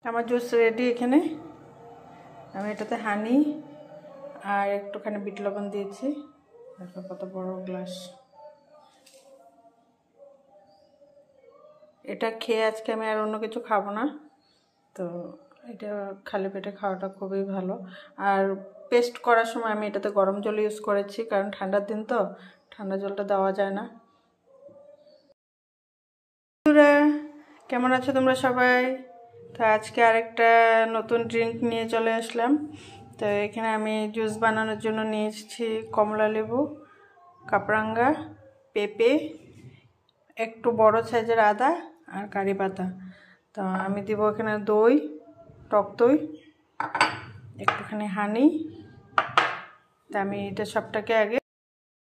আমার juice ready. এখানে আমি এটাতে হানি আর একটুখানি বিট লবণ দিয়েছি। দেখো কত বড় গ্লাস। এটা খেয়ে আজকে আমি আর অন্য কিছু খাবো না, তো এটা খালি পেটে খাওয়াটা খুবই ভালো। আর পেস্ট করার সময় আমি এটাতে গরম জল ইউজ করেছি, কারণ ঠান্ডার দিন তো ঠান্ডা জলটা দেওয়া যায় না। বন্ধুরা কেমন আছো তোমরা সবাই? তো আজকে আরেকটা নতুন ড্রিঙ্ক নিয়ে চলে আসলাম। তো এখানে আমি জুস বানানোর জন্য নিয়ে এসেছি কমলা লেবু, কাপরাঙ্গা, পেঁপে, একটু বড় সাইজের আদা আর কারি পাতা। তো আমি দিব এখানে দই, টক দই, একটুখানি হানি। তা আমি এটা সবটাকে আগে